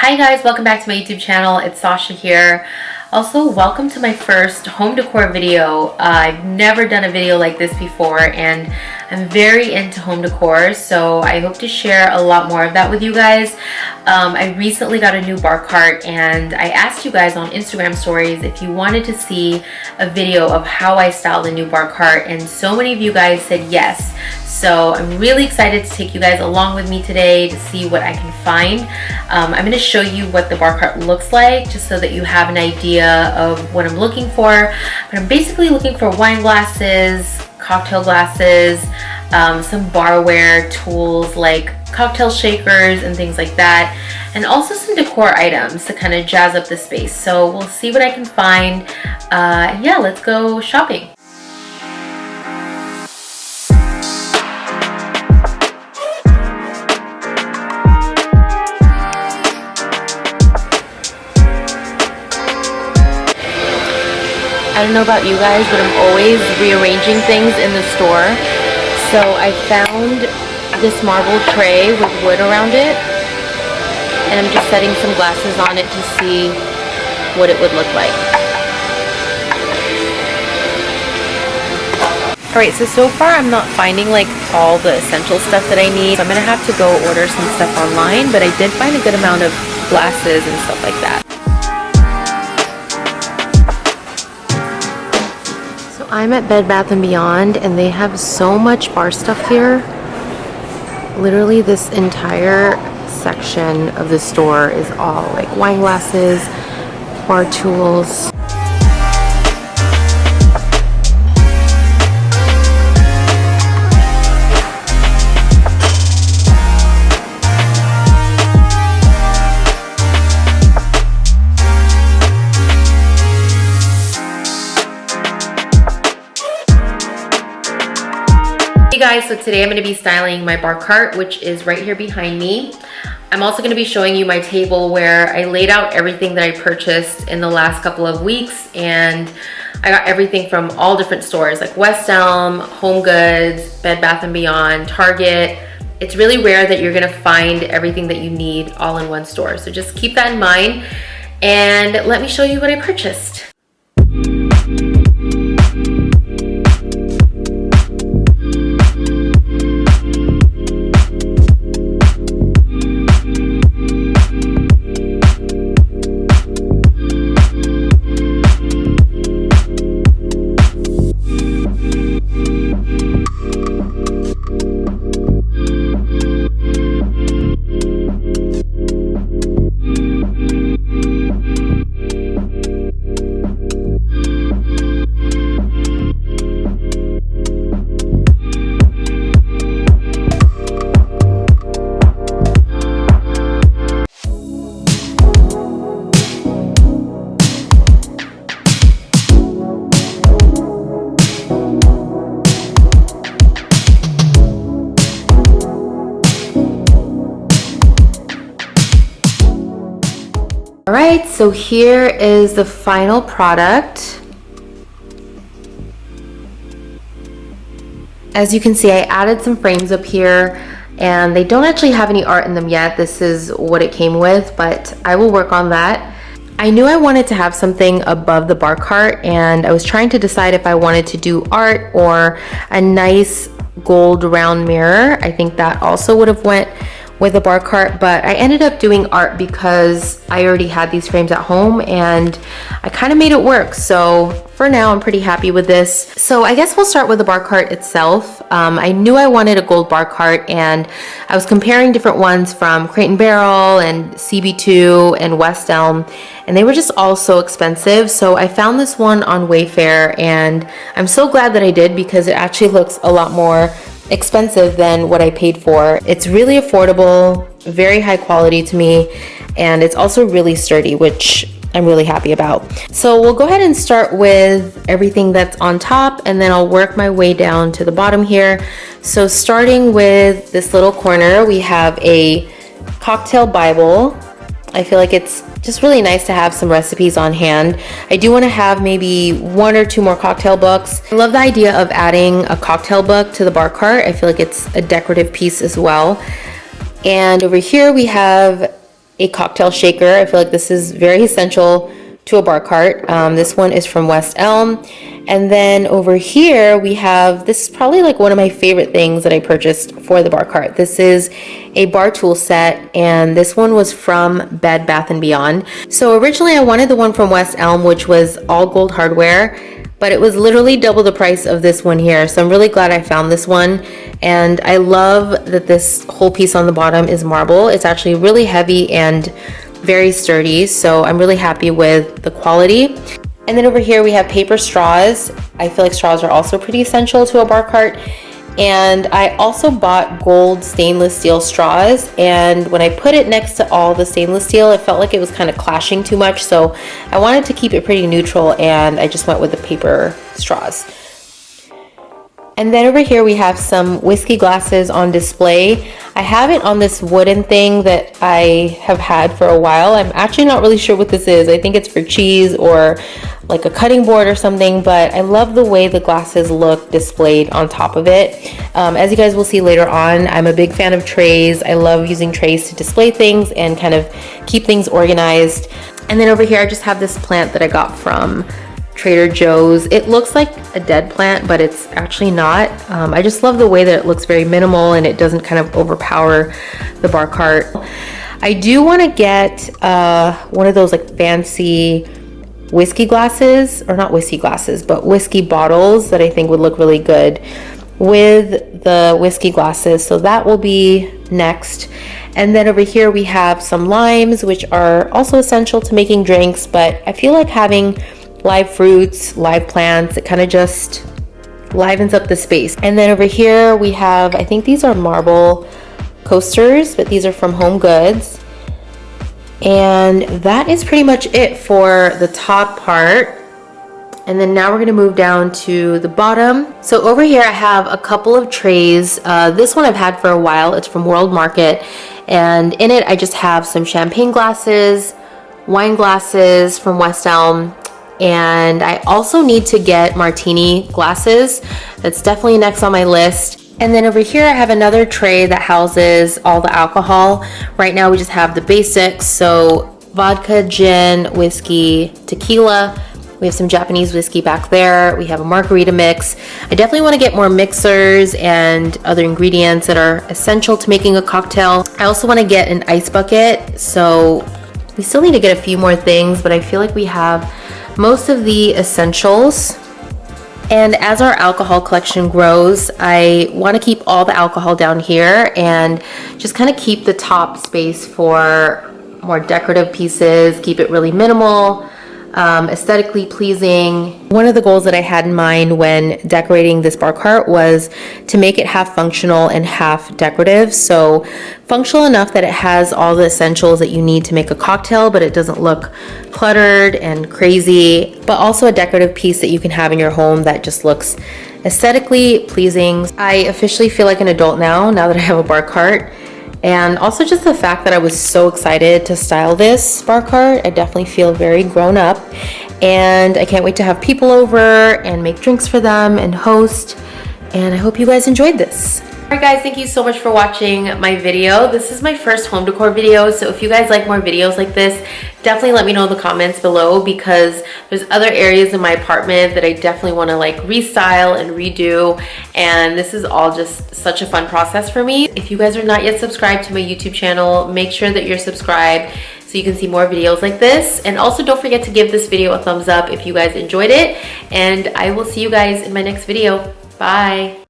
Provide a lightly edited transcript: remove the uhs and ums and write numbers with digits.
Hi guys, welcome back to my YouTube channel. It's Sasha here. Also, welcome to my first home decor video. I've never done a video like this before and I'm very into home decor, so I hope to share a lot more of that with you guys. I recently got a new bar cart and I asked you guys on Instagram stories if you wanted to see a video of how I styled the new bar cart, and so many of you guys said yes. So I'm really excited to take you guys along with me today to see what I can find. I'm going to show you what the bar cart looks like just so that you have an idea of what I'm looking for. But I'm basically looking for wine glasses, cocktail glasses, some barware tools like cocktail shakers and things like that, and also some decor items to kind of jazz up the space. So we'll see what I can find. Yeah, let's go shopping. I don't know about you guys, but I'm always rearranging things in the store. So I found this marble tray with wood around it, and I'm just setting some glasses on it to see what it would look like. Alright, so far I'm not finding like all the essential stuff that I need. So I'm gonna have to go order some stuff online, but I did find a good amount of glasses and stuff like that. I'm at Bed Bath & Beyond and they have so much bar stuff here. Literally this entire section of the store is all like wine glasses, bar tools. Hey guys, so today I'm going to be styling my bar cart, which is right here behind me. I'm also going to be showing you my table where I laid out everything that I purchased in the last couple of weeks, and I got everything from all different stores like West Elm, Home Goods, Bed Bath & Beyond, Target. It's really rare that you're going to find everything that you need all in one store, so just keep that in mind and let me show you what I purchased. Alright, so here is the final product. As you can see, I added some frames up here and they don't actually have any art in them yet. This is what it came with, but I will work on that. I knew I wanted to have something above the bar cart, and I was trying to decide if I wanted to do art or a nice gold round mirror. I think that also would have went with a bar cart, but I ended up doing art because I already had these frames at home and I kind of made it work. So for now, I'm pretty happy with this. So I guess we'll start with the bar cart itself. I knew I wanted a gold bar cart, and I was comparing different ones from Crate & Barrel and CB2 and West Elm, and they were just all so expensive. So I found this one on Wayfair, and I'm so glad that I did because it actually looks a lot more expensive than what I paid for. It's really affordable, very high quality to me, and it's also really sturdy, which I'm really happy about. So we'll go ahead and start with everything that's on top, and then I'll work my way down to the bottom here. So starting with this little corner, we have a cocktail Bible. I feel like it's just really nice to have some recipes on hand. I do want to have maybe 1 or 2 more cocktail books. I love the idea of adding a cocktail book to the bar cart. I feel like it's a decorative piece as well. And over here we have a cocktail shaker. I feel like this is very essential to a bar cart. This one is from West Elm. And then over here we have, this is probably like one of my favorite things that I purchased for the bar cart. This is a bar tool set, and this one was from Bed Bath & Beyond. So originally I wanted the one from West Elm, which was all gold hardware, but it was literally double the price of this one here. So I'm really glad I found this one. And I love that this whole piece on the bottom is marble. It's actually really heavy and very sturdy, so I'm really happy with the quality. And then over here we have paper straws. I feel like straws are also pretty essential to a bar cart. And I also bought gold stainless steel straws, and when I put it next to all the stainless steel, it felt like it was kind of clashing too much, so I wanted to keep it pretty neutral, and I just went with the paper straws. And then over here we have some whiskey glasses on display. I have it on this wooden thing that I have had for a while. I'm actually not really sure what this is. I think it's for cheese or like a cutting board or something, but I love the way the glasses look displayed on top of it. As you guys will see later on, I'm a big fan of trays. I love using trays to display things and kind of keep things organized. And then over here I just have this plant that I got from Trader Joe's. It looks like a dead plant, but it's actually not. I just love the way that it looks very minimal and it doesn't kind of overpower the bar cart. I do want to get one of those like fancy whiskey glasses, or not whiskey glasses, but whiskey bottles that I think would look really good with the whiskey glasses. So that will be next. And then over here we have some limes, which are also essential to making drinks, but I feel like having live fruits, live plants, it kind of just livens up the space. And then over here we have, I think these are marble coasters, but these are from Home Goods. And that is pretty much it for the top part. And then now we're going to move down to the bottom. So over here I have a couple of trays. This one I've had for a while. It's from World Market, and in it I just have some champagne glasses, wine glasses from West Elm, and I also need to get martini glasses. That's definitely next on my list. And then over here I have another tray that houses all the alcohol. Right now we just have the basics, so vodka, gin, whiskey, tequila. We have some Japanese whiskey back there. We have a margarita mix. I definitely want to get more mixers and other ingredients that are essential to making a cocktail. I also want to get an ice bucket. So we still need to get a few more things, but I feel like we have most of the essentials. And as our alcohol collection grows, I want to keep all the alcohol down here and just kind of keep the top space for more decorative pieces, keep it really minimal, aesthetically pleasing. One of the goals that I had in mind when decorating this bar cart was to make it half functional and half decorative. So functional enough that it has all the essentials that you need to make a cocktail, but it doesn't look cluttered and crazy, but also a decorative piece that you can have in your home that just looks aesthetically pleasing. I officially feel like an adult now that I have a bar cart. And also just the fact that I was so excited to style this bar cart. I definitely feel very grown up, and I can't wait to have people over and make drinks for them and host. And I hope you guys enjoyed this. Alright guys, thank you so much for watching my video. This is my first home decor video, so if you guys like more videos like this, definitely let me know in the comments below, because there's other areas in my apartment that I definitely want to like restyle and redo, and this is all just such a fun process for me. If you guys are not yet subscribed to my YouTube channel, make sure that you're subscribed so you can see more videos like this. And also don't forget to give this video a thumbs up if you guys enjoyed it, and I will see you guys in my next video. Bye!